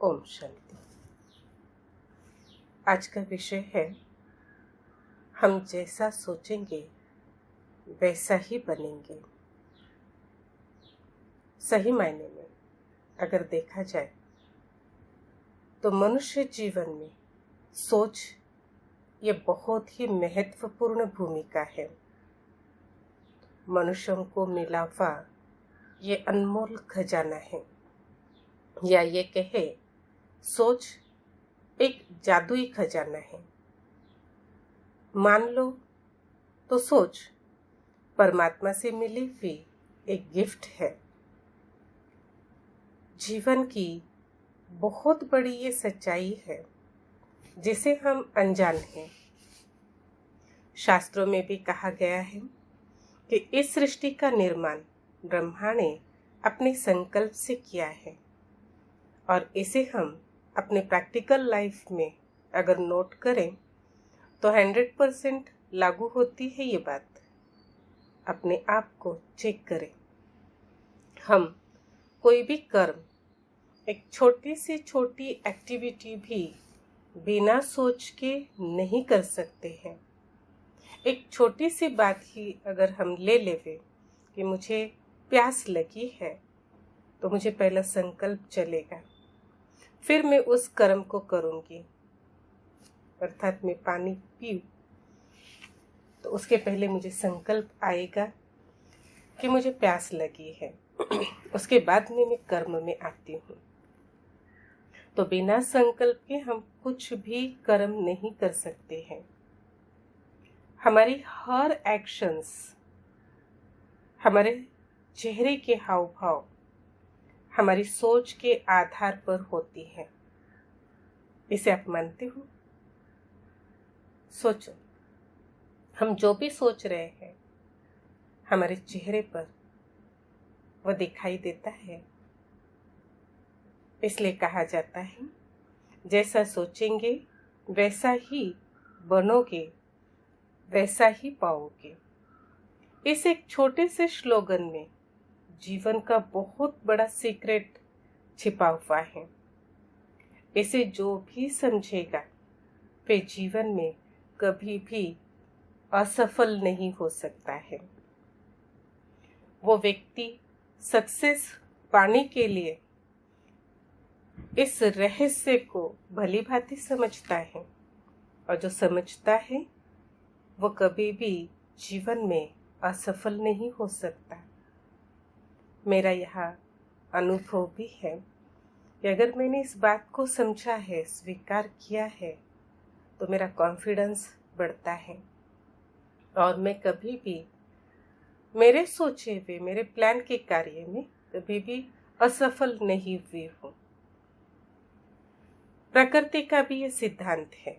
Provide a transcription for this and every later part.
ओम शांति। आज का विषय है, हम जैसा सोचेंगे वैसा ही बनेंगे। सही मायने में अगर देखा जाए तो मनुष्य जीवन में सोच ये बहुत ही महत्वपूर्ण भूमिका है। मनुष्यों को मिला हुआ ये अनमोल खजाना है, या ये कहे सोच एक जादुई खजाना है। मान लो तो सोच परमात्मा से मिली हुई एक गिफ्ट है। जीवन की बहुत बड़ी ये सच्चाई है जिसे हम अनजान हैं। शास्त्रों में भी कहा गया है कि इस सृष्टि का निर्माण ब्रह्मा ने अपने संकल्प से किया है, और इसे हम अपने प्रैक्टिकल लाइफ में अगर नोट करें तो 100% लागू होती है ये बात। अपने आप को चेक करें। हम कोई भी कर्म, एक छोटी से छोटी एक्टिविटी भी बिना सोच के नहीं कर सकते हैं। एक छोटी सी बात ही अगर हम ले लेवे कि मुझे प्यास लगी है, तो मुझे पहला संकल्प चलेगा, फिर मैं उस कर्म को करूंगी। अर्थात मैं पानी पीऊं तो उसके पहले मुझे संकल्प आएगा कि मुझे प्यास लगी है। उसके बाद मैं कर्म में आती हूँ। तो बिना संकल्प के हम कुछ भी कर्म नहीं कर सकते हैं। हमारी हर एक्शंस, हमारे चेहरे के हाव भाव हमारी सोच के आधार पर होती है। इसे आप मानते हो? सोचो, हम जो भी सोच रहे हैं हमारे चेहरे पर वो दिखाई देता है। इसलिए कहा जाता है, जैसा सोचेंगे वैसा ही बनोगे, वैसा ही पाओगे। इस एक छोटे से स्लोगन में जीवन का बहुत बड़ा सीक्रेट छिपा हुआ है। इसे जो भी समझेगा वे जीवन में कभी भी असफल नहीं हो सकता है। वो व्यक्ति सक्सेस पाने के लिए इस रहस्य को भली भांति समझता है, और जो समझता है वो कभी भी जीवन में असफल नहीं हो सकता। मेरा यह अनुभव भी है कि अगर मैंने इस बात को समझा है, स्वीकार किया है, तो मेरा कॉन्फिडेंस बढ़ता है और मैं कभी भी मेरे सोचे हुए, मेरे प्लान के कार्य में कभी भी असफल नहीं हुई हूँ। प्रकृति का भी ये सिद्धांत है।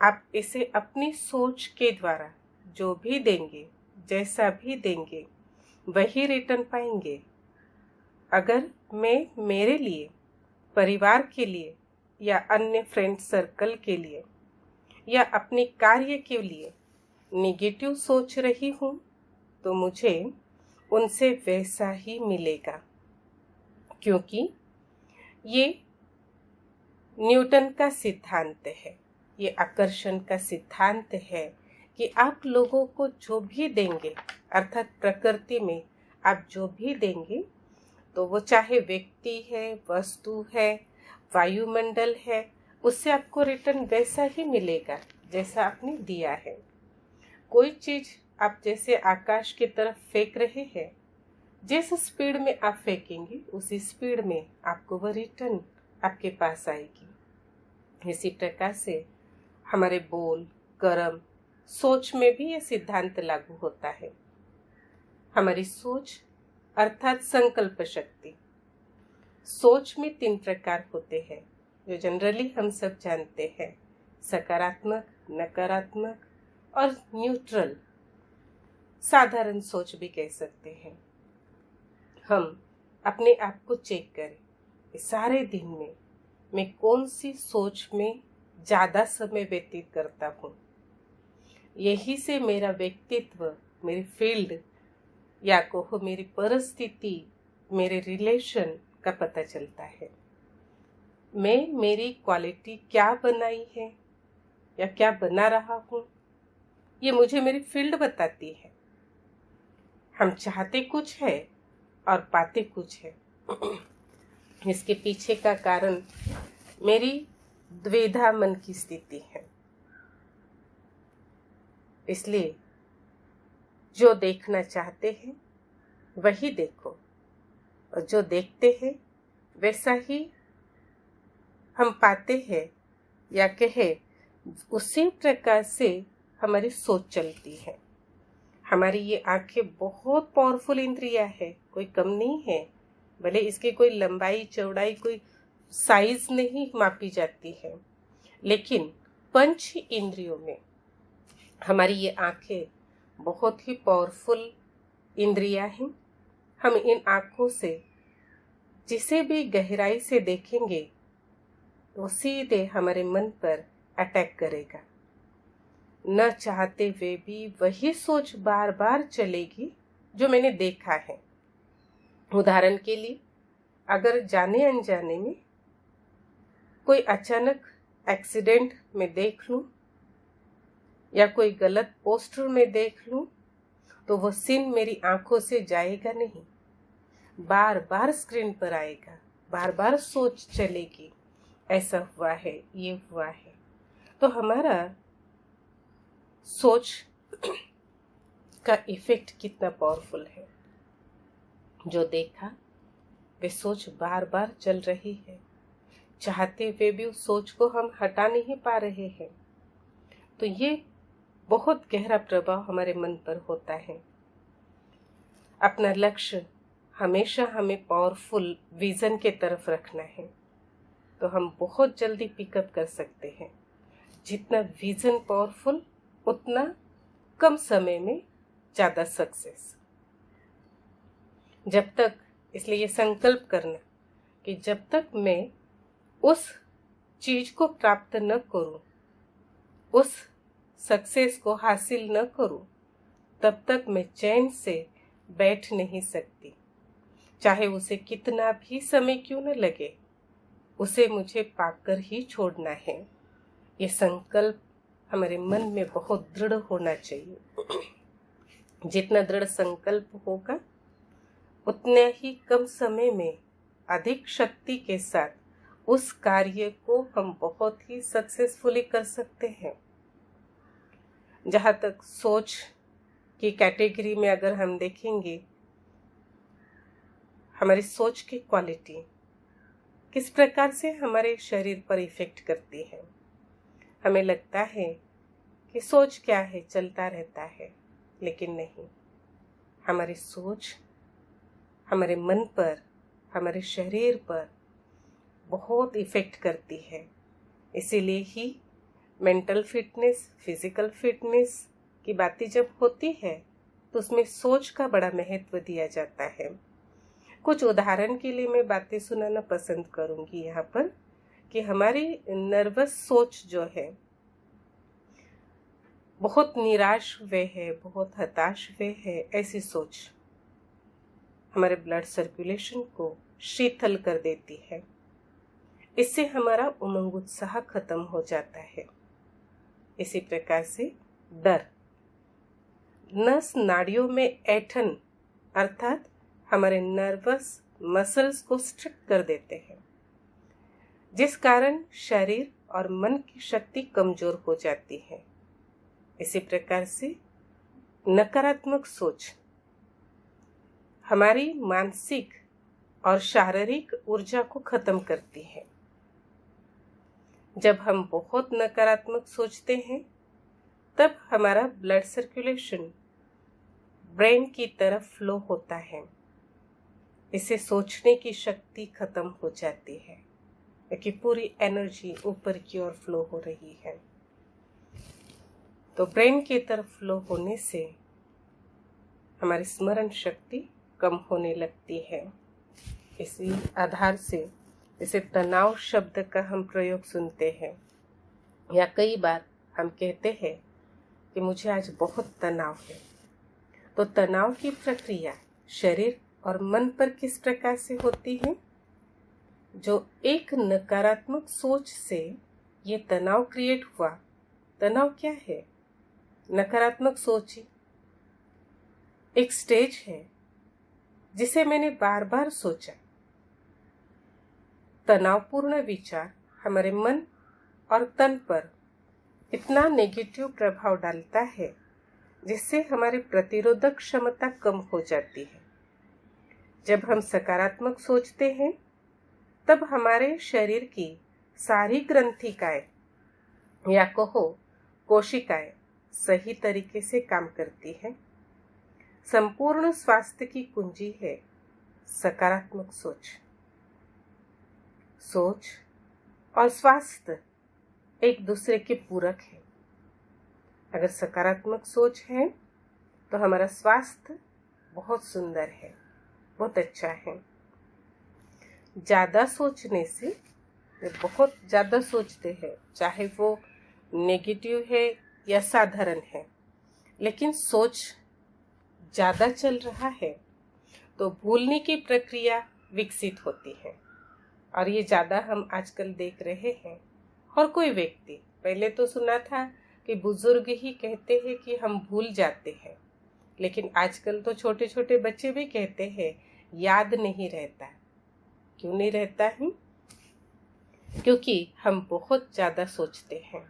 आप इसे अपनी सोच के द्वारा जो भी देंगे, जैसा भी देंगे, वही रिटर्न पाएंगे। अगर मैं मेरे लिए, परिवार के लिए, या अन्य फ्रेंड सर्कल के लिए, या अपने कार्य के लिए नेगेटिव सोच रही हूँ, तो मुझे उनसे वैसा ही मिलेगा। क्योंकि ये न्यूटन का सिद्धांत है, ये आकर्षण का सिद्धांत है कि आप लोगों को जो भी देंगे, अर्थात प्रकृति में आप जो भी देंगे, तो वो चाहे व्यक्ति है, वस्तु है, वायुमंडल है, उससे आपको रिटर्न वैसा ही मिलेगा जैसा आपने दिया है। कोई चीज आप जैसे आकाश की तरफ फेंक रहे हैं, जिस स्पीड में आप फेंकेंगे उसी स्पीड में आपको वो रिटर्न आपके पास आएगी। इसी प्रकार से हमारे बोल, कर्म, सोच में भी ये सिद्धांत लागू होता है। हमारी सोच अर्थात संकल्प शक्ति। सोच में 3 प्रकार होते हैं जो जनरली हम सब जानते हैं, सकारात्मक, नकारात्मक और न्यूट्रल, साधारण सोच भी कह सकते हैं। हम अपने आप को चेक करें, इस सारे दिन में मैं कौन सी सोच में ज़्यादा समय व्यतीत करता हूँ। यही से मेरा व्यक्तित्व, मेरी फील्ड, या कहो मेरी परिस्थिति, मेरे रिलेशन का पता चलता है। मैं मेरी क्वालिटी क्या बनाई है या क्या बना रहा हूँ, ये मुझे मेरी फील्ड बताती है। हम चाहते कुछ है और पाते कुछ है। इसके पीछे का कारण मेरी द्विधा मन की स्थिति है। इसलिए जो देखना चाहते हैं वही देखो, और जो देखते हैं वैसा ही हम पाते हैं, या कहे उसी प्रकार से हमारी सोच चलती है। हमारी ये आंखें बहुत पावरफुल इंद्रियां है, कोई कम नहीं है। भले इसकी कोई लंबाई चौड़ाई कोई साइज नहीं मापी जाती है, लेकिन पंच इंद्रियों में हमारी ये आंखें बहुत ही पावरफुल इंद्रियां हैं। हम इन आंखों से जिसे भी गहराई से देखेंगे वो सीधे हमारे मन पर अटैक करेगा। न चाहते हुए भी वही सोच बार बार चलेगी जो मैंने देखा है। उदाहरण के लिए, अगर जाने अनजाने में कोई अचानक एक्सीडेंट में देख लूं या कोई गलत पोस्टर में देख लूं, तो वो सीन मेरी आंखों से जाएगा नहीं, बार बार स्क्रीन पर आएगा, बार बार सोच चलेगी, ऐसा हुआ है, ये हुआ है। तो हमारा सोच का इफेक्ट कितना पावरफुल है। जो देखा वे सोच बार बार चल रही है, चाहते हुए भी उस सोच को हम हटा नहीं पा रहे हैं। तो ये बहुत गहरा प्रभाव हमारे मन पर होता है। अपना लक्ष्य हमेशा हमें पावरफुल विजन के तरफ रखना है, तो हम बहुत जल्दी पिकअप कर सकते हैं। जितना विजन पावरफुल, उतना कम समय में ज्यादा सक्सेस। जब तक, इसलिए ये संकल्प करना कि जब तक मैं उस चीज को प्राप्त न करूं, उस सक्सेस को हासिल न करूं, तब तक मैं चैन से बैठ नहीं सकती। चाहे उसे कितना भी समय क्यों न लगे, उसे मुझे पाकर ही छोड़ना है। ये संकल्प हमारे मन में बहुत दृढ़ होना चाहिए। जितना दृढ़ संकल्प होगा, उतने ही कम समय में अधिक शक्ति के साथ उस कार्य को हम बहुत ही सक्सेसफुली कर सकते हैं। जहाँ तक सोच की कैटेगरी में अगर हम देखेंगे, हमारी सोच की क्वालिटी किस प्रकार से हमारे शरीर पर इफेक्ट करती है। हमें लगता है कि सोच क्या है, चलता रहता है, लेकिन नहीं। हमारी सोच हमारे मन पर, हमारे शरीर पर बहुत इफेक्ट करती है। इसीलिए ही मेंटल फिटनेस, फिजिकल फिटनेस की बातें जब होती है तो उसमें सोच का बड़ा महत्व दिया जाता है। कुछ उदाहरण के लिए मैं बातें सुनाना पसंद करूंगी यहाँ पर, कि हमारी नर्वस सोच जो है, बहुत निराश हुए है, बहुत हताश हुए है, ऐसी सोच हमारे ब्लड सर्कुलेशन को शीतल कर देती है। इससे हमारा उमंग उत्साह खत्म हो जाता है। इसी प्रकार से डर नस नाड़ियों में ऐंठन अर्थात हमारे नर्वस मसल्स को स्ट्रिक्ट कर देते हैं, जिस कारण शरीर और मन की शक्ति कमजोर हो जाती है। इसी प्रकार से नकारात्मक सोच हमारी मानसिक और शारीरिक ऊर्जा को खत्म करती है। जब हम बहुत नकारात्मक सोचते हैं, तब हमारा ब्लड सर्कुलेशन ब्रेन की तरफ फ्लो होता है। इससे सोचने की शक्ति खत्म हो जाती है, क्योंकि पूरी एनर्जी ऊपर की ओर फ्लो हो रही है। तो ब्रेन की तरफ फ्लो होने से हमारी स्मरण शक्ति कम होने लगती है। इसी आधार से इसे तनाव शब्द का हम प्रयोग सुनते हैं, या कई बार हम कहते हैं कि मुझे आज बहुत तनाव है। तो तनाव की प्रक्रिया शरीर और मन पर किस प्रकार से होती है? जो एक नकारात्मक सोच से ये तनाव क्रिएट हुआ, तनाव क्या है? नकारात्मक सोच ही एक स्टेज है जिसे मैंने बार बार सोचा। तनावपूर्ण विचार हमारे मन और तन पर इतना नेगेटिव प्रभाव डालता है जिससे हमारी प्रतिरोधक क्षमता कम हो जाती है। जब हम सकारात्मक सोचते हैं तब हमारे शरीर की सारी ग्रंथिकाएं या कहो कोशिकाएं सही तरीके से काम करती हैं। संपूर्ण स्वास्थ्य की कुंजी है सकारात्मक सोच। सोच और स्वास्थ्य एक दूसरे के पूरक है। अगर सकारात्मक सोच है तो हमारा स्वास्थ्य बहुत सुंदर है, बहुत अच्छा है। ज़्यादा सोचने से, बहुत ज़्यादा सोचते हैं, चाहे वो नेगेटिव है या साधारण है, लेकिन सोच ज़्यादा चल रहा है तो भूलने की प्रक्रिया विकसित होती है। और ये ज़्यादा हम आजकल देख रहे हैं। और कोई व्यक्ति, पहले तो सुना था कि बुजुर्ग ही कहते हैं कि हम भूल जाते हैं, लेकिन आजकल तो छोटे छोटे बच्चे भी कहते हैं याद नहीं रहता। क्यों नहीं रहता है? क्योंकि हम बहुत ज़्यादा सोचते हैं।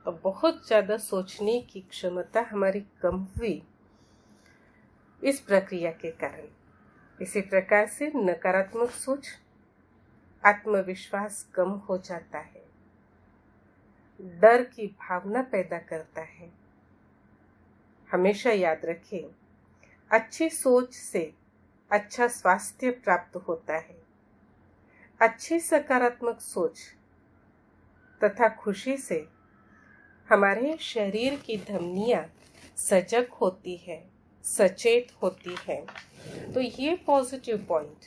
तो बहुत ज़्यादा सोचने की क्षमता हमारी कम हुई इस प्रक्रिया के कारण। इसी प्रकार से नकारात्मक सोच, आत्मविश्वास कम हो जाता है, डर की भावना पैदा करता है। हमेशा याद रखें, अच्छी सोच से अच्छा स्वास्थ्य प्राप्त होता है। अच्छी सकारात्मक सोच तथा खुशी से हमारे शरीर की धमनियां सजग होती है, सचेत होती है। तो ये पॉजिटिव पॉइंट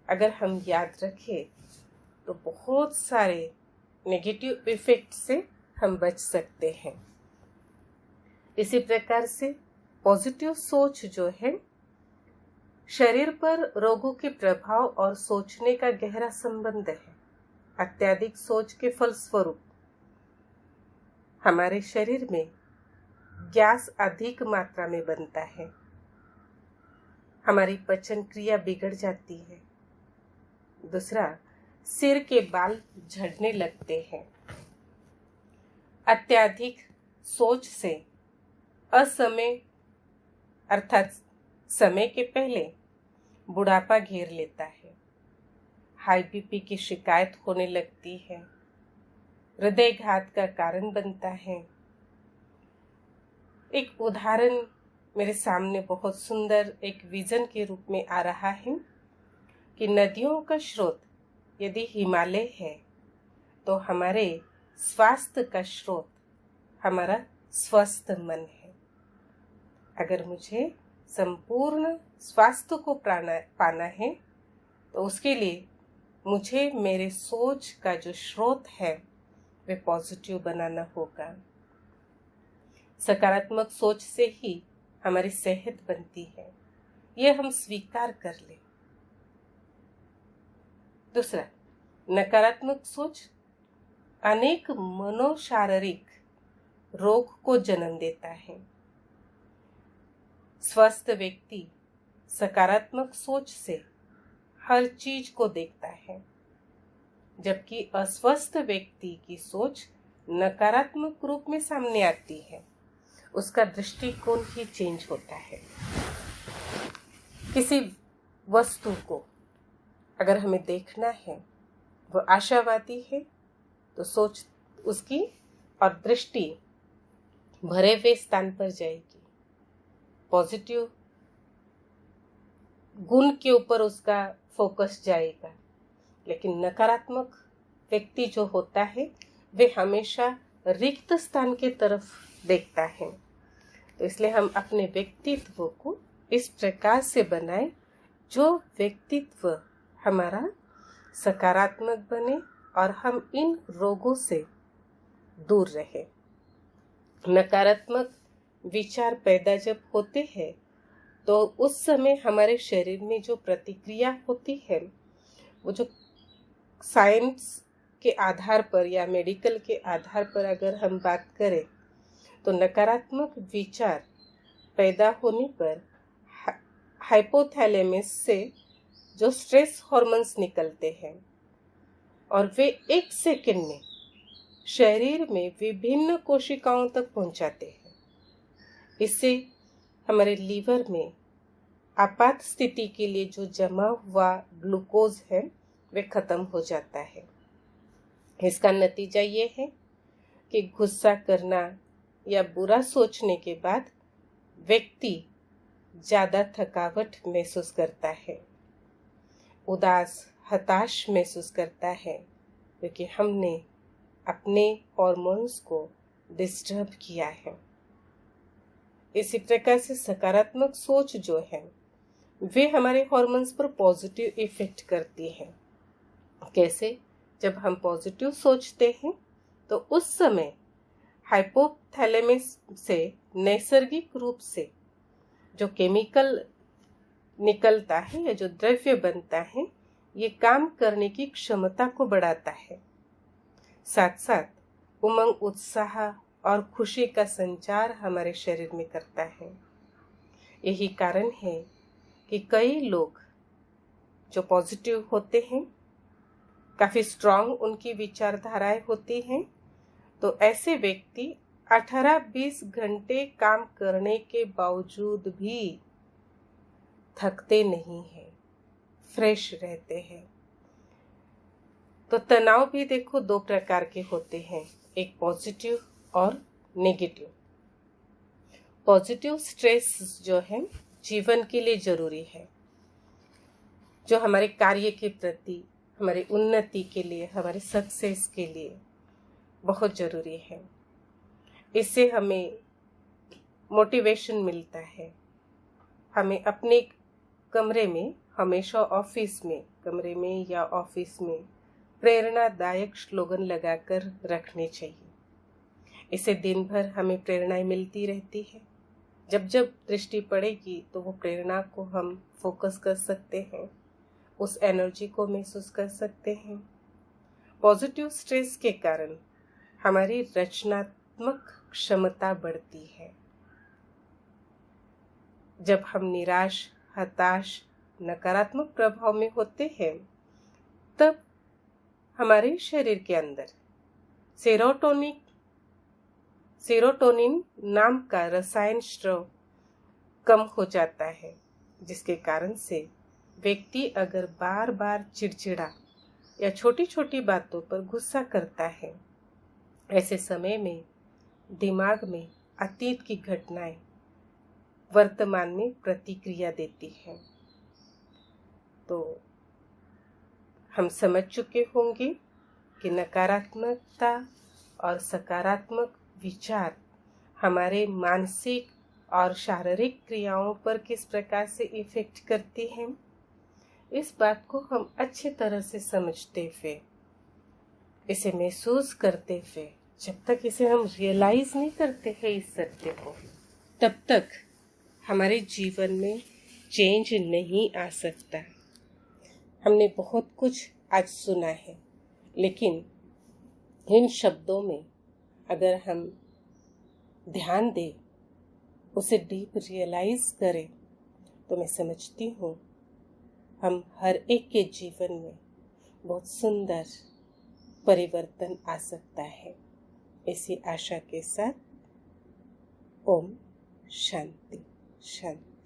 अगर हम याद रखें तो बहुत सारे नेगेटिव इफेक्ट से हम बच सकते हैं। इसी प्रकार से पॉजिटिव सोच जो है, शरीर पर रोगों के प्रभाव और सोचने का गहरा संबंध है। अत्यधिक सोच के फलस्वरूप हमारे शरीर में गैस अधिक मात्रा में बनता है, हमारी पाचन क्रिया बिगड़ जाती है। दूसरा, सिर के बाल झड़ने लगते हैं। अत्यधिक सोच से असमय अर्थात समय के पहले बुढ़ापा घेर लेता है। हाई बीपी की शिकायत होने लगती है, हृदयघात का कारण बनता है। एक उदाहरण मेरे सामने बहुत सुंदर एक विजन के रूप में आ रहा है कि नदियों का स्रोत यदि हिमालय है तो हमारे स्वास्थ्य का स्रोत हमारा स्वस्थ मन है। अगर मुझे संपूर्ण स्वास्थ्य को पाना है तो उसके लिए मुझे मेरे सोच का जो स्रोत है वे पॉजिटिव बनाना होगा। सकारात्मक सोच से ही हमारी सेहत बनती है, ये हम स्वीकार कर लें। दूसरा, नकारात्मक सोच अनेक मनोशारीरिक रोग को जन्म देता है। स्वस्थ व्यक्ति सकारात्मक सोच से हर चीज को देखता है, जबकि अस्वस्थ व्यक्ति की सोच नकारात्मक रूप में सामने आती है। उसका दृष्टिकोण ही चेंज होता है। किसी वस्तु को अगर हमें देखना है, वो आशावादी है तो सोच उसकी और दृष्टि भरे हुए स्थान पर जाएगी। पॉजिटिव गुण के ऊपर उसका फोकस जाएगा। लेकिन नकारात्मक व्यक्ति जो होता है वे हमेशा रिक्त स्थान के तरफ देखता है। तो इसलिए हम अपने व्यक्तित्व को इस प्रकार से बनाएं जो व्यक्तित्व हमारा सकारात्मक बने और हम इन रोगों से दूर रहे। नकारात्मक विचार पैदा जब होते हैं तो उस समय हमारे शरीर में जो प्रतिक्रिया होती है, वो जो साइंस के आधार पर या मेडिकल के आधार पर अगर हम बात करें तो नकारात्मक विचार पैदा होने पर हाइपोथैलेमस से जो स्ट्रेस हार्मोन्स निकलते हैं और वे 1 सेकंड में शरीर में विभिन्न कोशिकाओं तक पहुंचाते हैं। इससे हमारे लीवर में आपात स्थिति के लिए जो जमा हुआ ग्लूकोज है वे खत्म हो जाता है। इसका नतीजा ये है कि गुस्सा करना या बुरा सोचने के बाद व्यक्ति ज़्यादा थकावट महसूस करता है, उदास हताश महसूस करता है, क्योंकि हमने अपने हार्मोन्स को डिस्टर्ब किया है। इसी प्रकार से सकारात्मक सोच जो है वे हमारे हार्मोन्स पर पॉजिटिव इफेक्ट करती है। कैसे? जब हम पॉजिटिव सोचते हैं तो उस समय हाइपोथैलेमस से नैसर्गिक रूप से जो केमिकल निकलता है या जो द्रव्य बनता है ये काम करने की क्षमता को बढ़ाता है। साथ साथ उमंग, उत्साह और खुशी का संचार हमारे शरीर में करता है। यही कारण है कि कई लोग जो पॉजिटिव होते हैं, काफ़ी स्ट्रांग उनकी विचारधाराएं होती हैं, तो ऐसे व्यक्ति 18-20 घंटे काम करने के बावजूद भी थकते नहीं हैं, फ्रेश रहते हैं। तो तनाव भी देखो 2 प्रकार के होते हैं, एक पॉजिटिव और नेगेटिव। पॉजिटिव स्ट्रेस जो है जीवन के लिए जरूरी है, जो हमारे कार्य के प्रति, हमारी उन्नति के लिए, हमारे सक्सेस के लिए बहुत जरूरी है। इससे हमें मोटिवेशन मिलता है। हमें अपने कमरे में, हमेशा ऑफिस में, कमरे में या ऑफिस में प्रेरणादायक स्लोगन लगाकर रखने चाहिए। इससे दिन भर हमें प्रेरणाएं मिलती रहती है। जब जब दृष्टि पड़ेगी तो वो प्रेरणा को हम फोकस कर सकते हैं, उस एनर्जी को महसूस कर सकते हैं। पॉजिटिव स्ट्रेस के कारण हमारी रचनात्मक क्षमता बढ़ती है। जब हम निराश, हताश, नकारात्मक प्रभाव में होते हैं तब हमारे शरीर के अंदर सेरोटोनिन नाम का रसायन स्राव कम हो जाता है, जिसके कारण से व्यक्ति अगर बार बार चिड़चिड़ा या छोटी छोटी बातों पर गुस्सा करता है, ऐसे समय में दिमाग में अतीत की घटनाएं वर्तमान में प्रतिक्रिया देती हैं। तो हम समझ चुके होंगे कि नकारात्मकता और सकारात्मक विचार हमारे मानसिक और शारीरिक क्रियाओं पर किस प्रकार से इफेक्ट करती हैं। इस बात को हम अच्छी तरह से समझते हुए, इसे महसूस करते हुए, जब तक इसे हम रियलाइज नहीं करते हैं इस सत्य को, तब तक हमारे जीवन में चेंज नहीं आ सकता। हमने बहुत कुछ आज सुना है, लेकिन इन शब्दों में अगर हम ध्यान दें, उसे डीप रियलाइज करें, तो मैं समझती हूँ हम हर एक के जीवन में बहुत सुंदर परिवर्तन आ सकता है। इसी आशा के साथ ओम शांति शांति।